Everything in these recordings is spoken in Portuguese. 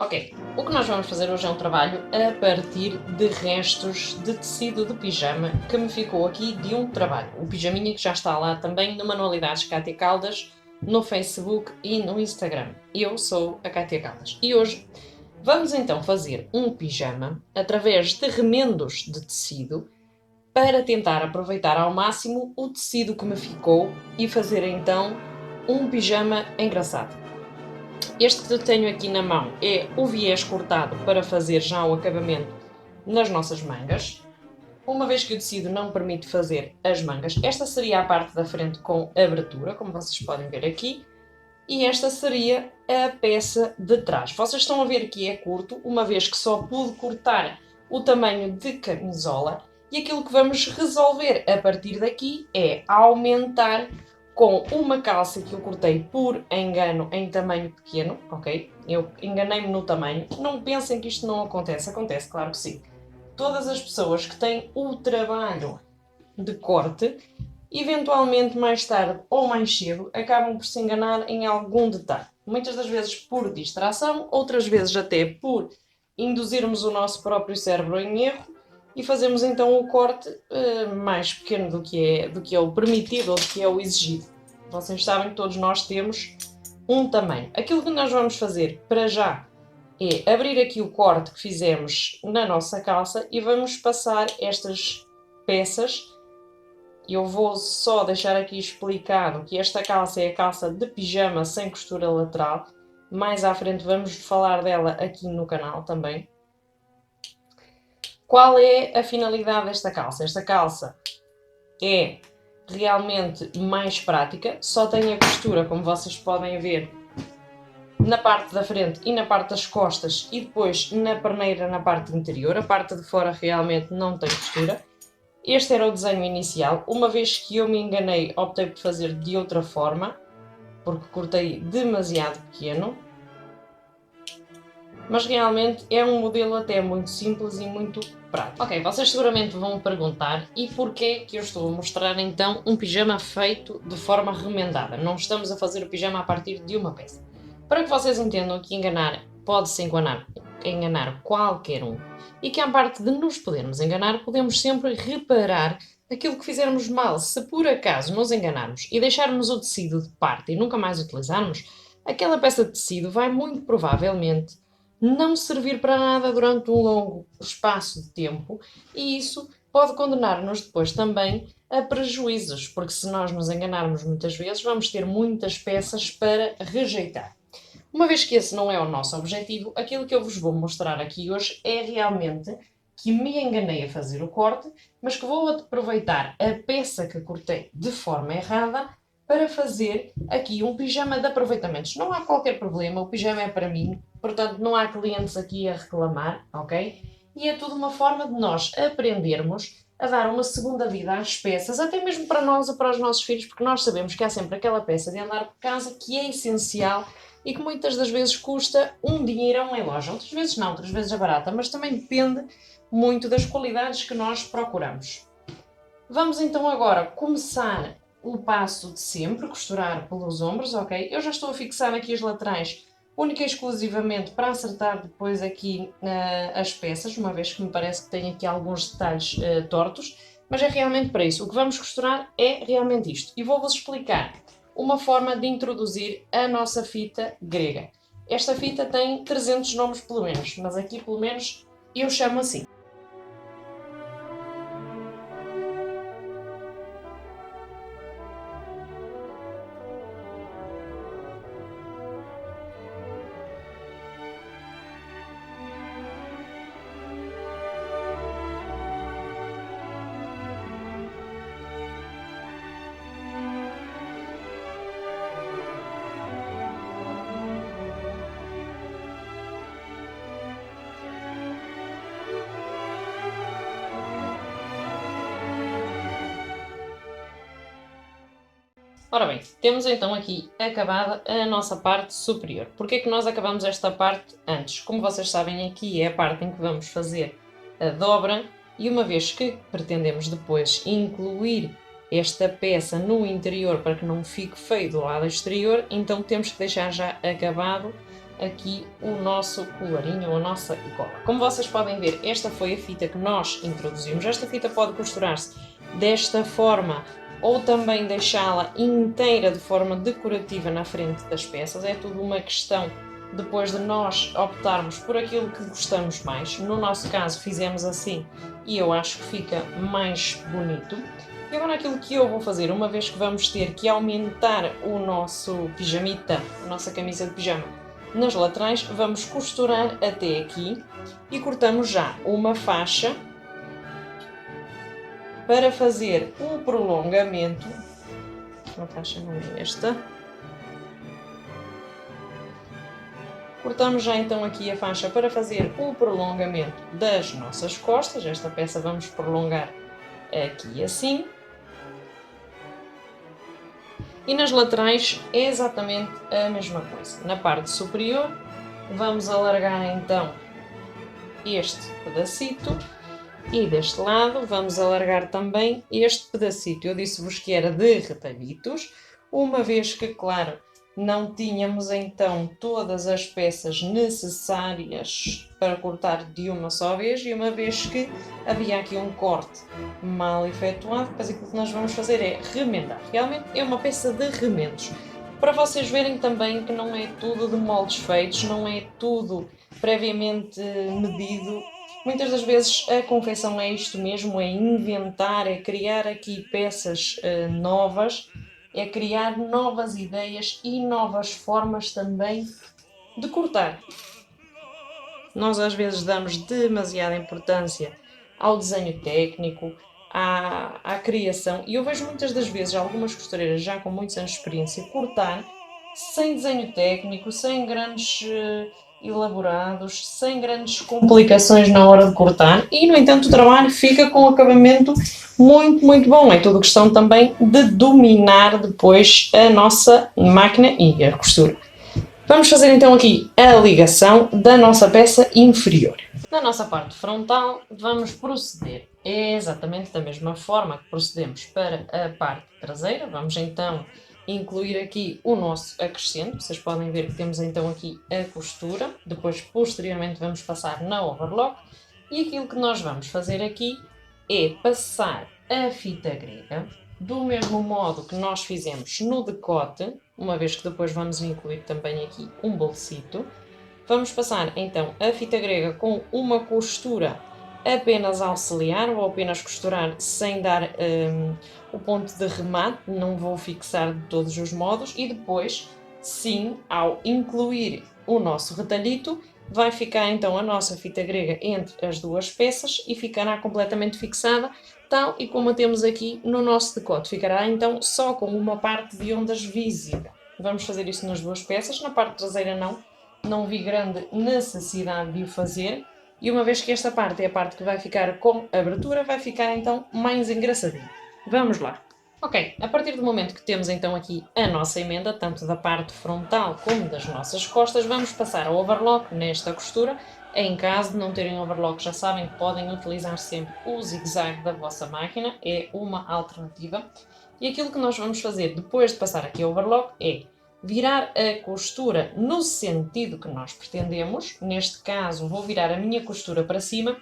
Ok, o que nós vamos fazer hoje é um trabalho a partir de restos de tecido de pijama que me ficou aqui de um trabalho. O pijaminha que já está lá também no Manualidades Cátia Caldas, no Facebook e no Instagram. Eu sou a Cátia Caldas e hoje vamos então fazer um pijama através de remendos de tecido para tentar aproveitar ao máximo o tecido que me ficou e fazer então um pijama engraçado. Este que eu tenho aqui na mão é o viés cortado para fazer já o acabamento nas nossas mangas. Uma vez que o tecido não permite fazer as mangas, esta seria a parte da frente com abertura, como vocês podem ver aqui, e esta seria a peça de trás. Vocês estão a ver que é curto, uma vez que só pude cortar o tamanho de camisola, e aquilo que vamos resolver a partir daqui é aumentar com uma calça que eu cortei por engano em tamanho pequeno, ok? Eu enganei-me no tamanho. Não pensem que isto não acontece. Acontece, claro que sim. Todas as pessoas que têm o trabalho de corte, eventualmente mais tarde ou mais cedo, acabam por se enganar em algum detalhe. Muitas das vezes por distração, outras vezes até por induzirmos o nosso próprio cérebro em erro e fazemos então o corte mais pequeno do que é o permitido ou do que é o exigido. Vocês sabem que todos nós temos um tamanho. Aquilo que nós vamos fazer para já é abrir aqui o corte que fizemos na nossa calça e vamos passar estas peças. Eu vou só deixar aqui explicado que esta calça é a calça de pijama sem costura lateral. Mais à frente vamos falar dela aqui no canal também. Qual é a finalidade desta calça? Esta calça é realmente mais prática, só tem a costura, como vocês podem ver, na parte da frente e na parte das costas e depois na perneira na parte interior. A parte de fora realmente não tem costura. Este era o desenho inicial. Uma vez que eu me enganei, optei por fazer de outra forma, porque cortei demasiado pequeno. Mas realmente é um modelo até muito simples e muito prático. Ok, vocês seguramente vão perguntar e porquê que eu estou a mostrar então um pijama feito de forma remendada? Não estamos a fazer o pijama a partir de uma peça. Para que vocês entendam que enganar pode-se enganar qualquer um e que à parte de nos podermos enganar, podemos sempre reparar aquilo que fizermos mal. Se por acaso nos enganarmos e deixarmos o tecido de parte e nunca mais utilizarmos, aquela peça de tecido vai muito provavelmente não servir para nada durante um longo espaço de tempo e isso pode condenar-nos depois também a prejuízos, porque se nós nos enganarmos muitas vezes, vamos ter muitas peças para rejeitar. Uma vez que esse não é o nosso objetivo, aquilo que eu vos vou mostrar aqui hoje é realmente que me enganei a fazer o corte, mas que vou aproveitar a peça que cortei de forma errada para fazer aqui um pijama de aproveitamentos. Não há qualquer problema, o pijama é para mim, portanto não há clientes aqui a reclamar, ok? E é tudo uma forma de nós aprendermos a dar uma segunda vida às peças, até mesmo para nós ou para os nossos filhos, porque nós sabemos que há sempre aquela peça de andar por casa que é essencial e que muitas das vezes custa um dinheirão em loja. Outras vezes não, outras vezes é barata, mas também depende muito das qualidades que nós procuramos. Vamos então agora começar o passo de sempre, costurar pelos ombros, ok? Eu já estou a fixar aqui as laterais, única e exclusivamente para acertar depois aqui as peças, uma vez que me parece que tem aqui alguns detalhes tortos, mas é realmente para isso. O que vamos costurar é realmente isto. E vou-vos explicar uma forma de introduzir a nossa fita grega. Esta fita tem 300 nomes pelo menos, mas aqui pelo menos eu chamo assim. Ora bem, temos então aqui acabada a nossa parte superior. Porquê que nós acabamos esta parte antes? Como vocês sabem, aqui é a parte em que vamos fazer a dobra e uma vez que pretendemos depois incluir esta peça no interior para que não fique feio do lado exterior, então temos que deixar já acabado aqui o nosso colarinho ou a nossa gola. Como vocês podem ver, esta foi a fita que nós introduzimos. Esta fita pode costurar-se desta forma ou também deixá-la inteira de forma decorativa na frente das peças. É tudo uma questão depois de nós optarmos por aquilo que gostamos mais. No nosso caso fizemos assim e eu acho que fica mais bonito. E agora aquilo que eu vou fazer, uma vez que vamos ter que aumentar o nosso pijamita, a nossa camisa de pijama, nas laterais, vamos costurar até aqui e cortamos já uma faixa para fazer o prolongamento. A faixa não é esta. Cortamos já então aqui a faixa para fazer o prolongamento das nossas costas. Esta peça vamos prolongar aqui assim. E nas laterais é exatamente a mesma coisa. Na parte superior vamos alargar então este pedacito e deste lado vamos alargar também este pedacito. Eu disse-vos que era de retalhitos, uma vez que, claro, não tínhamos então todas as peças necessárias para cortar de uma só vez e uma vez que havia aqui um corte mal efetuado, depois aquilo que nós vamos fazer é remendar. Realmente é uma peça de remendos. Para vocês verem também que não é tudo de moldes feitos, não é tudo previamente medido. Muitas das vezes a confecção é isto mesmo, é inventar, é criar aqui peças novas, é criar novas ideias e novas formas também de cortar. Nós às vezes damos demasiada importância ao desenho técnico, à criação, e eu vejo muitas das vezes algumas costureiras já com muitos anos de experiência cortar sem desenho técnico, sem grandes elaborados, sem grandes complicações na hora de cortar e, no entanto, o trabalho fica com um acabamento muito, muito bom. É tudo questão também de dominar depois a nossa máquina e a costura. Vamos fazer então aqui a ligação da nossa peça inferior. Na nossa parte frontal vamos proceder exatamente da mesma forma que procedemos para a parte traseira. Vamos então incluir aqui o nosso acrescento. Vocês podem ver que temos então aqui a costura. Depois, posteriormente, vamos passar na overlock. E aquilo que nós vamos fazer aqui é passar a fita grega do mesmo modo que nós fizemos no decote, uma vez que depois vamos incluir também aqui um bolsito. Vamos passar então a fita grega com uma costura apenas auxiliar, vou apenas costurar sem dar o ponto de remate, não vou fixar de todos os modos e depois, sim, ao incluir o nosso retalhito, vai ficar então a nossa fita grega entre as duas peças e ficará completamente fixada, tal e como a temos aqui no nosso decote. Ficará então só com uma parte de ondas visível. Vamos fazer isso nas duas peças, na parte traseira não vi grande necessidade de o fazer. E uma vez que esta parte é a parte que vai ficar com abertura, vai ficar então mais engraçadinho. Vamos lá. Ok, a partir do momento que temos então aqui a nossa emenda, tanto da parte frontal como das nossas costas, vamos passar ao overlock nesta costura. Em caso de não terem overlock, já sabem que podem utilizar sempre o zigue-zague da vossa máquina, é uma alternativa. E aquilo que nós vamos fazer depois de passar aqui ao overlock é virar a costura no sentido que nós pretendemos. Neste caso vou virar a minha costura para cima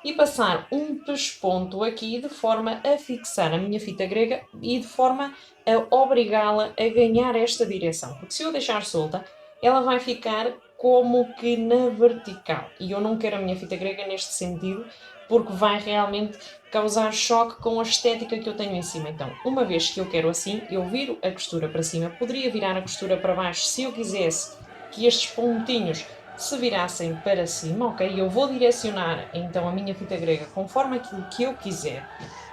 e passar um pesponto aqui de forma a fixar a minha fita grega e de forma a obrigá-la a ganhar esta direção. Porque se eu deixar solta, ela vai ficar como que na vertical. E eu não quero a minha fita grega neste sentido, porque vai realmente causar choque com a estética que eu tenho em cima. Então, uma vez que eu quero assim, eu viro a costura para cima. Poderia virar a costura para baixo se eu quisesse que estes pontinhos se virassem para cima, ok? Eu vou direcionar então a minha fita grega conforme aquilo que eu quiser.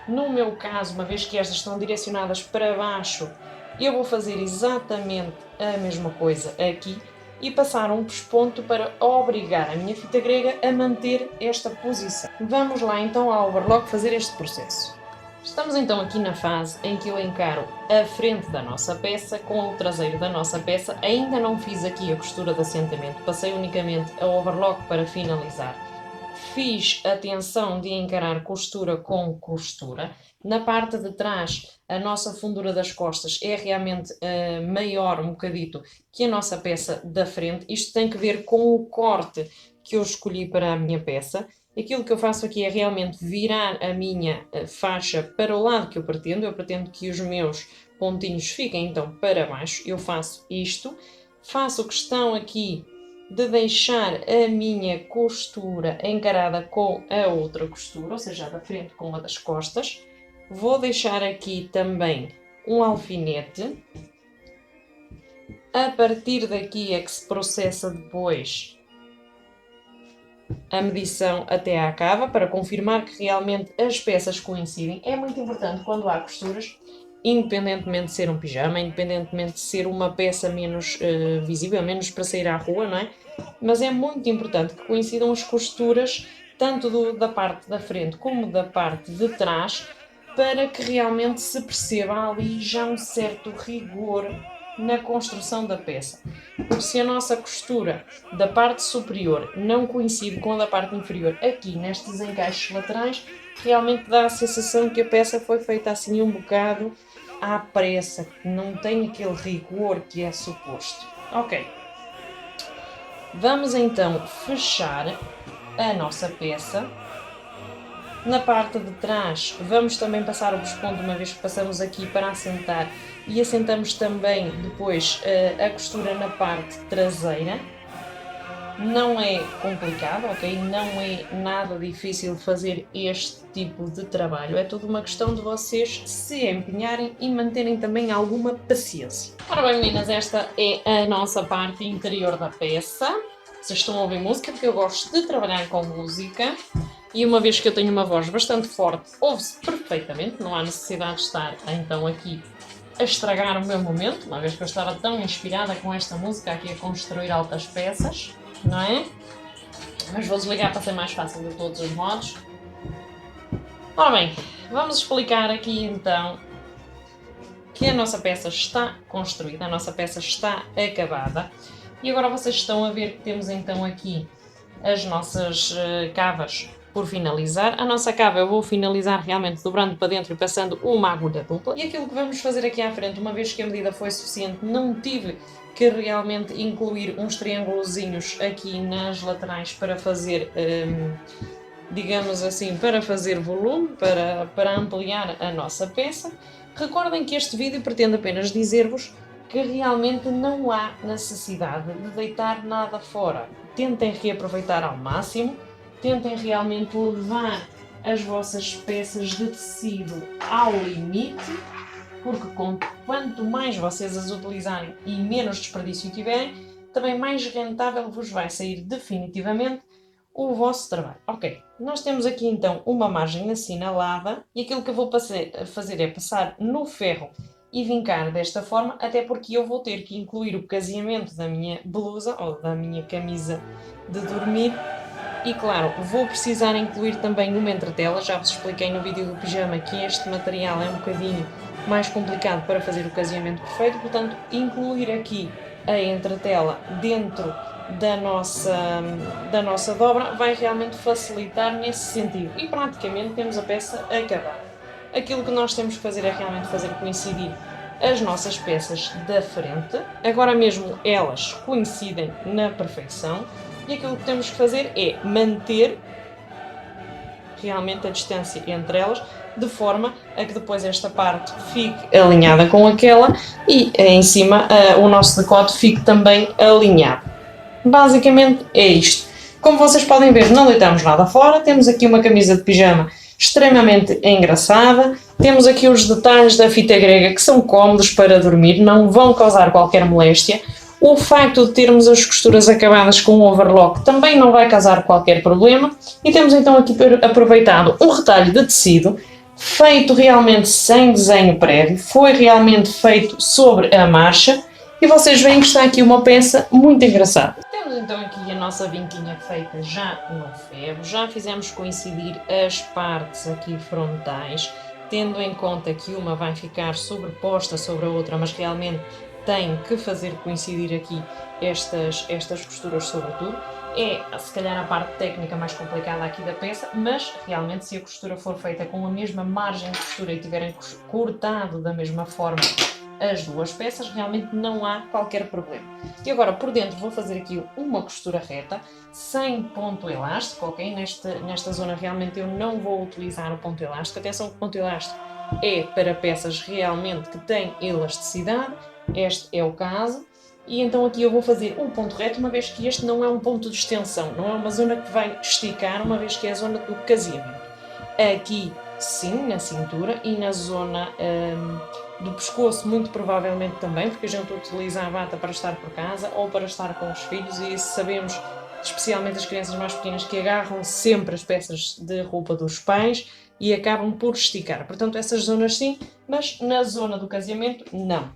No meu caso, uma vez que estas estão direcionadas para baixo, eu vou fazer exatamente a mesma coisa aqui e passar um pesponto para obrigar a minha fita grega a manter esta posição. Vamos lá então ao overlock fazer este processo. Estamos então aqui na fase em que eu encaro a frente da nossa peça com o traseiro da nossa peça. Ainda não fiz aqui a costura de assentamento, passei unicamente a overlock para finalizar fiz a tensão de encarar costura com costura. Na parte de trás, a nossa fundura das costas é realmente maior um bocadito que a nossa peça da frente. Isto tem que ver com o corte que eu escolhi para a minha peça. Aquilo que eu faço aqui é realmente virar a minha faixa para o lado que eu pretendo. Eu pretendo que os meus pontinhos fiquem então para baixo. Eu faço isto. Faço questão aqui de deixar a minha costura encarada com a outra costura, ou seja, a da frente com a das costas. Vou deixar aqui também um alfinete. A partir daqui é que se processa depois a medição até à cava, para confirmar que realmente as peças coincidem. É muito importante quando há costuras, independentemente de ser um pijama, independentemente de ser uma peça menos visível, menos para sair à rua, não é? Mas é muito importante que coincidam as costuras, tanto da parte da frente como da parte de trás, para que realmente se perceba ali já um certo rigor na construção da peça. Porque se a nossa costura da parte superior não coincide com a da parte inferior aqui nestes encaixes laterais, realmente dá a sensação que a peça foi feita assim um bocado à pressa, que não tem aquele rigor que é suposto. Ok. Vamos então fechar a nossa peça. Na parte de trás vamos também passar o pesponto, uma vez que passamos aqui para assentar, e assentamos também depois a costura na parte traseira. Não é complicado, ok? Não é nada difícil fazer este tipo de trabalho. É tudo uma questão de vocês se empenharem e manterem também alguma paciência. Ora bem, meninas, esta é a nossa parte interior da peça. Vocês estão a ouvir música, porque eu gosto de trabalhar com música. E uma vez que eu tenho uma voz bastante forte, ouve-se perfeitamente, não há necessidade de estar então aqui a estragar o meu momento, uma vez que eu estava tão inspirada com esta música aqui a construir altas peças, não é? Mas vou desligar para ser mais fácil de todos os modos. Ora bem, vamos explicar aqui então que a nossa peça está construída, a nossa peça está acabada. E agora vocês estão a ver que temos então aqui as nossas cavas por finalizar. A nossa cava eu vou finalizar realmente dobrando para dentro e passando uma agulha dupla. E aquilo que vamos fazer aqui à frente, uma vez que a medida foi suficiente, não tive que realmente incluir uns triângulozinhos aqui nas laterais para fazer, digamos assim, para fazer volume, para ampliar a nossa peça. Recordem que este vídeo pretende apenas dizer-vos que realmente não há necessidade de deitar nada fora. Tentem reaproveitar ao máximo, tentem realmente levar as vossas peças de tecido ao limite, porque quanto mais vocês as utilizarem e menos desperdício tiverem, também mais rentável vos vai sair definitivamente o vosso trabalho. Ok, nós temos aqui então uma margem assinalada e aquilo que eu vou fazer é passar no ferro e vincar desta forma, até porque eu vou ter que incluir o caseamento da minha blusa ou da minha camisa de dormir e, claro, vou precisar incluir também uma entretela. Já vos expliquei no vídeo do pijama que este material é um bocadinho mais complicado para fazer o caseamento perfeito, portanto, incluir aqui a entretela dentro da nossa dobra vai realmente facilitar nesse sentido e praticamente temos a peça acabada. Aquilo que nós temos que fazer é realmente fazer coincidir as nossas peças da frente. Agora mesmo elas coincidem na perfeição e aquilo que temos que fazer é manter realmente a distância entre elas, de forma a que depois esta parte fique alinhada com aquela e em cima o nosso decote fique também alinhado. Basicamente é isto. Como vocês podem ver, não deitamos nada fora, temos aqui uma camisa de pijama extremamente engraçada, temos aqui os detalhes da fita grega que são cómodos para dormir, não vão causar qualquer moléstia. O facto de termos as costuras acabadas com o overlock também não vai causar qualquer problema. E temos então aqui aproveitado um retalho de tecido, feito realmente sem desenho prévio, foi realmente feito sobre a marcha, e vocês veem que está aqui uma peça muito engraçada. Temos então aqui a nossa vinquinha feita já no ferro, já fizemos coincidir as partes aqui frontais, tendo em conta que uma vai ficar sobreposta sobre a outra, mas realmente tem que fazer coincidir aqui estas costuras sobretudo. é se calhar a parte técnica mais complicada aqui da peça, mas realmente se a costura for feita com a mesma margem de costura e tiverem cortado da mesma forma as duas peças, realmente não há qualquer problema. E agora por dentro vou fazer aqui uma costura reta, sem ponto elástico, ok? Nesta zona realmente eu não vou utilizar o ponto elástico. Atenção que o ponto elástico é para peças realmente que têm elasticidade, este é o caso. E então aqui eu vou fazer um ponto reto, uma vez que este não é um ponto de extensão, não é uma zona que vai esticar, uma vez que é a zona do caseamento. Aqui sim, na cintura e na zona do pescoço, muito provavelmente também, porque a gente utiliza a bata para estar por casa ou para estar com os filhos, e isso sabemos, especialmente as crianças mais pequenas, que agarram sempre as peças de roupa dos pais e acabam por esticar. Portanto, essas zonas sim, mas na zona do caseamento, não.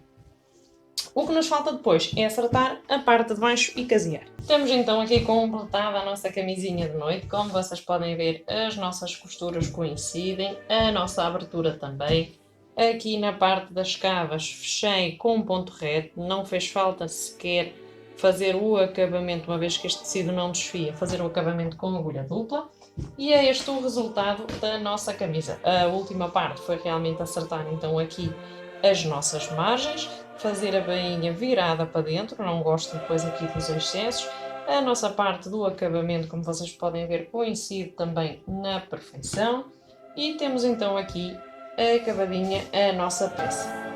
O que nos falta depois é acertar a parte de baixo e casear. Temos então aqui completada a nossa camisinha de noite. Como vocês podem ver, as nossas costuras coincidem, a nossa abertura também. Aqui na parte das cavas fechei com um ponto reto, não fez falta sequer fazer o acabamento, uma vez que este tecido não desfia, fazer o acabamento com agulha dupla. E é este o resultado da nossa camisa. A última parte foi realmente acertar então aqui as nossas margens, fazer a bainha virada para dentro, não gosto depois aqui dos excessos. A nossa parte do acabamento, como vocês podem ver, coincide também na perfeição. E temos então aqui acabadinha a nossa peça.